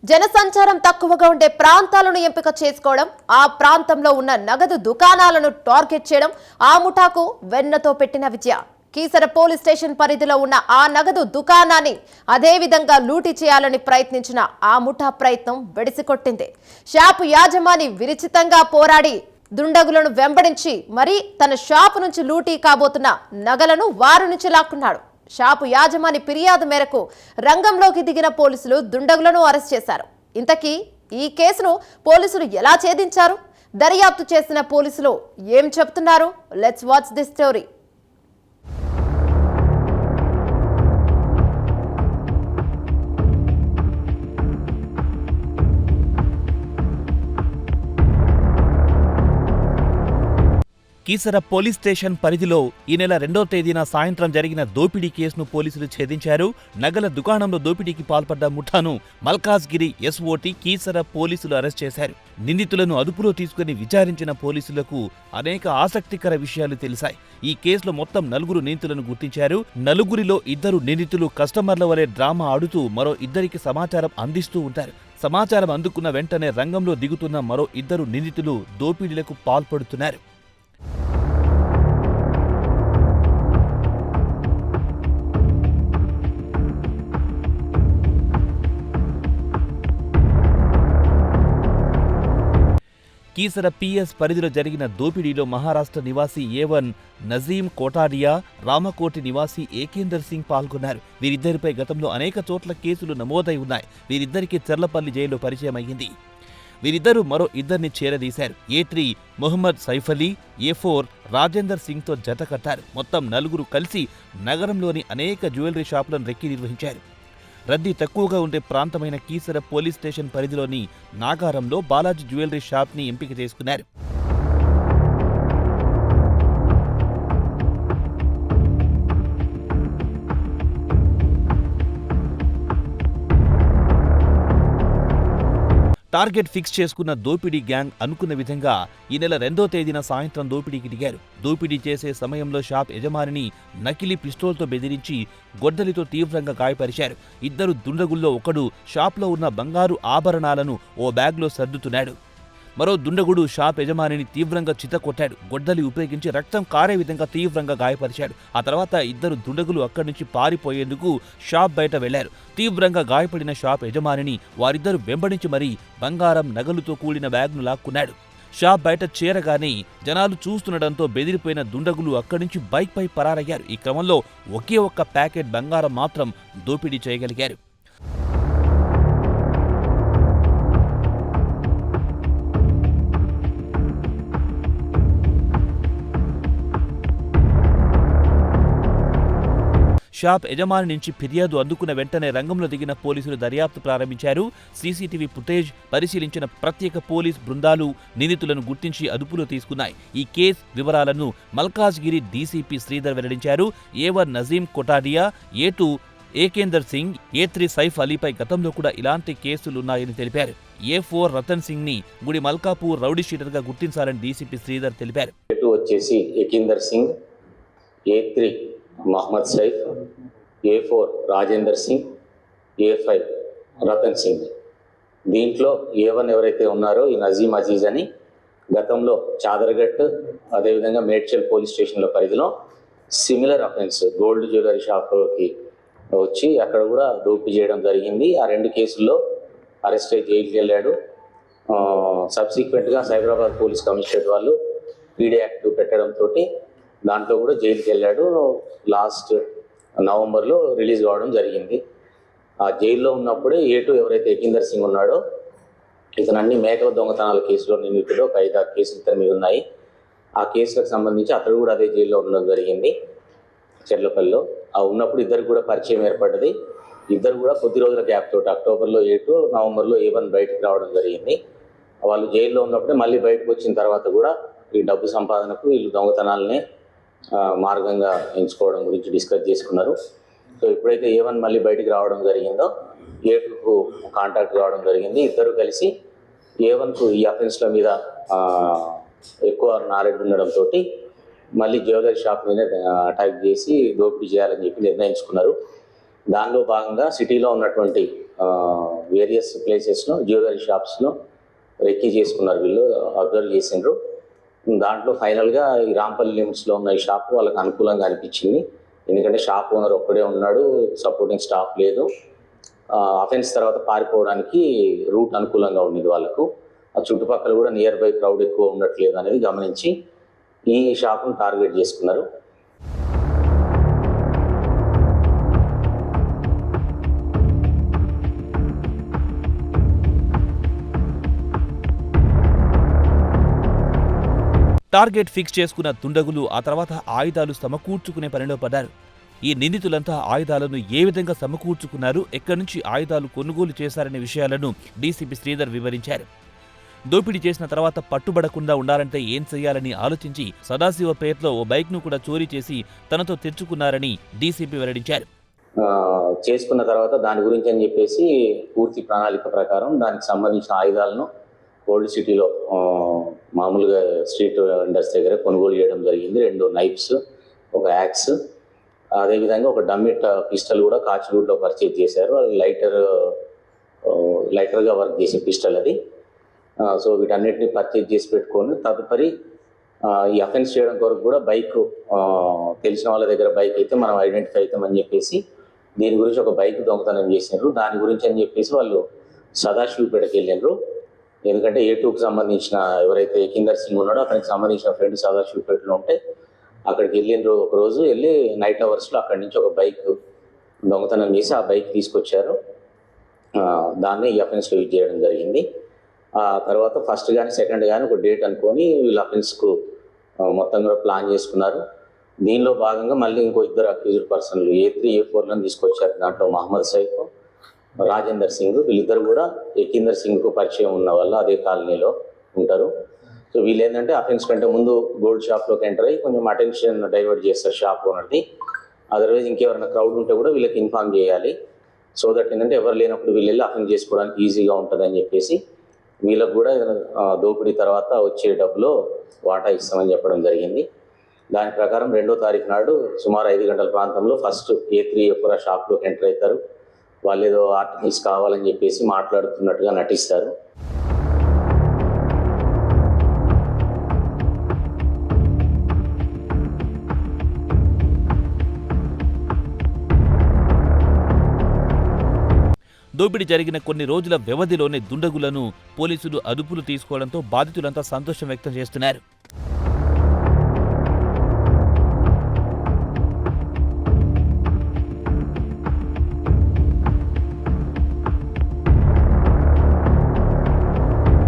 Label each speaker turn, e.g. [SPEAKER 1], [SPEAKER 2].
[SPEAKER 1] జనసంచారం తక్కువగా ఉండే ప్రాంతాలను ఎంపిక చేసుకోవడం, ఆ ప్రాంతంలో ఉన్న నగదు దుకాణాలను టార్గెట్ చేయడం ఆ ముఠాకు వెన్నతో పెట్టిన విద్య. కీసర పోలీస్ స్టేషన్ పరిధిలో ఉన్న ఆ నగదు దుకాణాన్ని అదే విధంగా లూటీ చేయాలని ప్రయత్నించిన ఆ ముఠా ప్రయత్నం వెడిసికొట్టింది. షాపు యాజమాని విరిచితంగా పోరాడి దుండగులను వెంబడించి మరీ తన షాపు నుంచి లూటీ కాబోతున్న నగలను వారి నుంచి లాక్కున్నాడు. షాపు యాజమాని ఫిర్యాదు మేరకు రంగంలోకి దిగిన పోలీసులు దుండగులను అరెస్ట్ చేశారు. ఇంతకీ ఈ కేసును పోలీసులు ఎలా ఛేదించారు? దర్యాప్తు చేసిన పోలీసులు ఏం చెప్తున్నారు? Let's watch this story.
[SPEAKER 2] Keesara police station పరిధిలో ఈ నెల 2వ తేదీన సాయంత్రం జరిగిన దోపిడీ కేసును పోలీసులు ఛేదించారు. నగల దుకాణంలో దోపిడీకి పాల్పడ్డ ముఠాను మల్కాజ్గిరి ఎస్ఓటీ కీసర పోలీసులు అరెస్ట్ చేశారు. నిందితులను అదుపులో తీసుకుని విచారించిన పోలీసులకు అనేక ఆసక్తికర విషయాలు తెలిసాయి. ఈ కేసులో మొత్తం 4 నిందితులను గుర్తించారు. 4గురిలో 2 నిందితులు కస్టమర్ల వలె డ్రామా ఆడుతూ మరో 2కి సమాచారం అందిస్తూ ఉంటారు. సమాచారం అందుకున్న వెంటనే రంగంలో దిగుతున్న మరో 2 నిందితులు దోపిడీలకు పాల్పడుతున్నారు. కీసర పిఎస్ పరిధిలో జరిగిన దోపిడీలో మహారాష్ట్ర నివాసి A1 నజీం కోటాడియా, రామకోటి నివాసి ఏకేందర్ సింగ్ పాల్గొన్నారు. వీరిద్దరిపై గతంలో అనేక చోట్ల కేసులు నమోదై ఉన్నాయి. వీరిద్దరికీ చెర్లపల్లి జైల్లో పరిచయం అయ్యింది. వీరిద్దరూ మరో 2ని చేరదీశారు. A3 మొహమ్మద్ సైఫలీ, A4 రాజేందర్ సింగ్తో జత కట్టారు. మొత్తం 4 కలిసి నగరంలోని అనేక జ్యువెలరీ షాపులను రెక్కి నిర్వహించారు. రద్దీ తక్కువగా ఉండే ప్రాంతమైన కీసర పోలీస్ స్టేషన్ పరిధిలోని నాగారంలో బాలాజీ జ్యువెలరీ షాప్ని ఎంపిక చేసుకున్నారు. టార్గెట్ ఫిక్స్ చేసుకున్న దోపిడీ గ్యాంగ్ అనుకున్న విధంగా ఈ నెల 2వ తేదీన సాయంత్రం దోపిడీకి దిగారు. దోపిడీ చేసే సమయంలో షాప్ యజమానిని నకిలీ పిస్టోల్తో బెదిరించి గొడ్డలితో తీవ్రంగా గాయపరిచారు. 2 దుండగుల్లో ఒకడు షాప్లో ఉన్న బంగారు ఆభరణాలను ఓ బ్యాగ్లో సర్దుతున్నాడు. మరో దుండగుడు షాప్ యజమానిని తీవ్రంగా చితకొట్టాడు. గొడ్డలి ఉపయోగించి రక్తం కారే విధంగా తీవ్రంగా గాయపరిచాడు. ఆ తర్వాత 2 దుండగులు అక్కడి నుంచి పారిపోయేందుకు షాప్ బయట వెళ్లారు. తీవ్రంగా గాయపడిన షాప్ యజమానిని వారిద్దరూ వెంబడించి మరీ బంగారం, నగలుతో కూడిన బ్యాగ్ను లాక్కున్నాడు. షాప్ బయట చేరగానే జనాలు చూస్తుండటంతో బెదిరిపోయిన దుండగులు అక్కడి నుంచి బైక్పై పరారయ్యారు. ఈ క్రమంలో ఒకే ఒక్క ప్యాకెట్ బంగారం మాత్రం దోపిడీ చేయగలిగారు. షాప్ యజమాని నుంచి ఫిర్యాదు అందుకున్న వెంటనే రంగంలో దిగిన పోలీసులు దర్యాప్తు ప్రారంభించారు. సీసీటీవీ ఫుటేజ్ పరిశీలించిన ప్రత్యేక పోలీస్ బృందాలు నిందితులను గుర్తించి అదుపులో తీసుకున్నాయి. ఈ కేసు వివరాలను మల్కాజ్గిరి డీసీపీ శ్రీధర్ వెల్లడించారు. A1 Nazeem కోటాడియా, A2 ఏకేందర్ Singh, A3 Saif అలీపై గతంలో కూడా ఇలాంటి కేసులున్నాయని తెలిపారు. A4 రతన్ సింగ్ ని గుడి మల్కాపూర్ రౌడీ షీటర్ గా గుర్తించాలని డీసీపీ శ్రీధర్ తెలిపారు.
[SPEAKER 3] A2 వచ్చేసి ఏకేందర్ Singh, A3 Mohammed Saif, A4 Rajender Singh, A5 Ratan Singh. దీంట్లో A1 ఎవరైతే ఉన్నారో ఈ నజీం అజీజ్ అని గతంలో చాదర్గట్ అదేవిధంగా మేడ్చల్ పోలీస్ స్టేషన్ల పరిధిలో సిమిలర్ అఫెన్స్ గోల్డ్ జ్యువెలరీ షాప్కి వచ్చి అక్కడ కూడా దోపిడీ చేయడం జరిగింది. ఆ 2 కేసుల్లో అరెస్ట్ అయి జైలుకి వెళ్ళాడు. సబ్సిక్వెంట్గా సైబరాబాద్ పోలీస్ కమిషనరేట్ వాళ్ళు పీడీ యాక్ట్ పెట్టడంతో దాంట్లో కూడా జైలుకి వెళ్ళాడు. లాస్ట్ నవంబర్లో రిలీజ్ కావడం జరిగింది. ఆ జైల్లో ఉన్నప్పుడే A2 ఎవరైతే ఏకేందర్ సింగ్ ఉన్నాడో ఇతను అన్ని మేకల దొంగతనాల కేసులో నిందితుడు. ఒక 5-6 కేసులు ఇతని మీద ఉన్నాయి. ఆ కేసులకు సంబంధించి అతడు కూడా అదే జైల్లో ఉండడం జరిగింది చెర్లపల్లిలో. ఆ ఉన్నప్పుడు ఇద్దరు కూడా పరిచయం ఏర్పడ్డది. ఇద్దరు కూడా కొద్ది రోజుల గ్యాప్ తోటి అక్టోబర్లో A2, నవంబర్లో A1 బయటకు రావడం జరిగింది. వాళ్ళు జైల్లో ఉన్నప్పుడే మళ్ళీ బయటకు వచ్చిన తర్వాత కూడా ఈ డబ్బు సంపాదనకు వీళ్ళు దొంగతనాలనే మార్గంగా ఎంచుకోవడం గురించి డిస్కస్ చేసుకున్నారు. సో ఎప్పుడైతే A1 మళ్ళీ బయటికి రావడం జరిగిందో A2కు కాంటాక్ట్ కావడం జరిగింది. ఇద్దరు కలిసి A1కు ఈ అఫెన్స్ల మీద ఎక్కువ నాలెడ్జ్ ఉండడంతో మళ్ళీ జ్యువెలరీ షాప్ మీద అటాక్ చేసి దోపిడీ చేయాలని చెప్పి నిర్ణయించుకున్నారు. దానిలో భాగంగా సిటీలో ఉన్నటువంటి వేరియస్ ప్లేసెస్లో జ్యువెలరీ షాప్స్లో రెక్కీ చేసుకున్నారు, వీళ్ళు అబ్జర్వ్ చేసిండ్రు. దాంట్లో ఫైనల్గా ఈ రాంపల్లి లిమిట్స్లో ఉన్న ఈ షాప్ వాళ్ళకి అనుకూలంగా అనిపించింది. ఎందుకంటే షాప్ ఓనర్ ఒక్కడే ఉన్నాడు, సపోర్టింగ్ స్టాఫ్ లేదు. అఫెన్స్ తర్వాత పారిపోవడానికి రూట్ అనుకూలంగా ఉండేది వాళ్ళకు. ఆ చుట్టుపక్కల కూడా నియర్ బై క్రౌడ్ ఎక్కువ ఉండట్లేదు అనేది గమనించి ఈ షాప్ను టార్గెట్ చేసుకున్నారు.
[SPEAKER 2] టార్గెట్ ఫిక్స్ చేసుకున్న దుండగులు ఆ తర్వాత ఆయుధాలు సమకూర్చుకునే పనిలో పడ్డారు. ఈ నిందితులంతా ఆయుధాలను ఏ విధంగా సమకూర్చుకున్నారు, ఎక్కడి నుంచి ఆయుధాలు కొనుగోలు చేశారనే విషయాలను డీసీపీ శ్రీధర్ వివరించారు. దోపిడీ చేసిన తర్వాత పట్టుబడకుండా ఉండాలంటే ఏం చేయాలని ఆలోచించి సదాశివపేటలో ఓ బైక్ను కూడా చోరీ చేసి తనతో తెచ్చుకున్నారని డీసీపీ వెల్లడించారు.
[SPEAKER 3] చేసుకున్న తర్వాత దాని గురించి అని చెప్పేసి పూర్తి ప్రణాళిక ప్రకారం దానికి సంబంధించిన ఆయుధాలను ఓల్డ్ సిటీలో మామూలుగా స్ట్రీట్ వెండర్స్ దగ్గర కొనుగోలు చేయడం జరిగింది. 2 నైఫ్స్, ఒక యాక్స్, అదేవిధంగా ఒక డమ్మీ పిస్టల్ కూడా కాచిగూడలో పర్చేజ్ చేశారు. అది లైటర్గా వర్క్ చేసే పిస్టల్ అది. సో వీటన్నిటిని పర్చేజ్ చేసి పెట్టుకొని తదుపరి ఈ అఫెన్స్ చేయడం కొరకు కూడా బైక్ తెలిసిన వాళ్ళ దగ్గర బైక్ అయితే మనం ఐడెంటిఫై అవుతామని చెప్పేసి దీని గురించి ఒక బైక్ దొంగతనం చేసినారు. దాని గురించి అని చెప్పేసి వాళ్ళు సదాశివపేటకి వెళ్ళినారు. ఎందుకంటే A2కి సంబంధించిన ఎవరైతే ఏకిందర్ సింగ్ ఉన్నాడో అతనికి సంబంధించిన ఫ్రెండ్ సదాశివపేటలో ఉంటే అక్కడికి వెళ్ళినారు. ఒక రోజు వెళ్ళి నైట్ అవర్స్లో అక్కడి నుంచి ఒక బైక్ దొంగతనం చేసి ఆ బైక్ తీసుకొచ్చారు. దాన్ని ఈ అఫెన్స్లో యూజ్ చేయడం జరిగింది. ఆ తర్వాత ఫస్ట్ కానీ సెకండ్ కానీ ఒక డేట్ అనుకొని వీళ్ళు అఫెన్స్కు మొత్తం కూడా ప్లాన్ చేసుకున్నారు. దీనిలో భాగంగా మళ్ళీ ఇంకో 2 అక్యూజ్డ్ పర్సన్లు A3, A4లను తీసుకొచ్చారు. దాంట్లో మహమ్మద్ సైఫ్, రాజేందర్ సింగ్. వీళ్ళిద్దరు కూడా ఏకిందర్ సింగ్కు పరిచయం ఉన్న వాళ్ళు అదే కాలనీలో ఉంటారు. సో వీళ్ళు ఏంటంటే అఫెన్స్ కంటే ముందు గోల్డ్ షాప్లోకి ఎంటర్ అయ్యి కొంచెం అటెన్షన్ డైవర్ట్ చేస్తారు షాప్ ఓనర్ది. అదర్వైజ్ ఇంకెవరైనా క్రౌడ్ ఉంటే కూడా వీళ్ళకి ఇన్ఫార్మ్ చేయాలి. సో దట్ ఏంటంటే ఎవరు లేనప్పుడు వీళ్ళు వెళ్ళి అఫెన్స్ చేసుకోవడానికి ఈజీగా ఉంటుందని చెప్పేసి వీళ్ళకు కూడా దోపిడీ తర్వాత వచ్చే డబ్బులో వాటా ఇస్తామని చెప్పడం జరిగింది. దాని ప్రకారం 2వ తారీఖు నాడు సుమారు 5 గంటల ప్రాంతంలో ఫస్ట్ A3, A4 ఆ షాప్లోకి ఎంటర్ అవుతారు. వాళ్ళు ఏదో ఆర్టికల్స్ కావాలని చెప్పేసి మాట్లాడుతున్నట్టుగా నటిస్తారు.
[SPEAKER 2] దోపిడీ జరిగిన కొన్ని రోజుల వ్యవధిలోనే దుండగులను పోలీసులు అదుపులు తీసుకోవడంతో బాధితులంతా సంతోషం వ్యక్తం చేస్తున్నారు.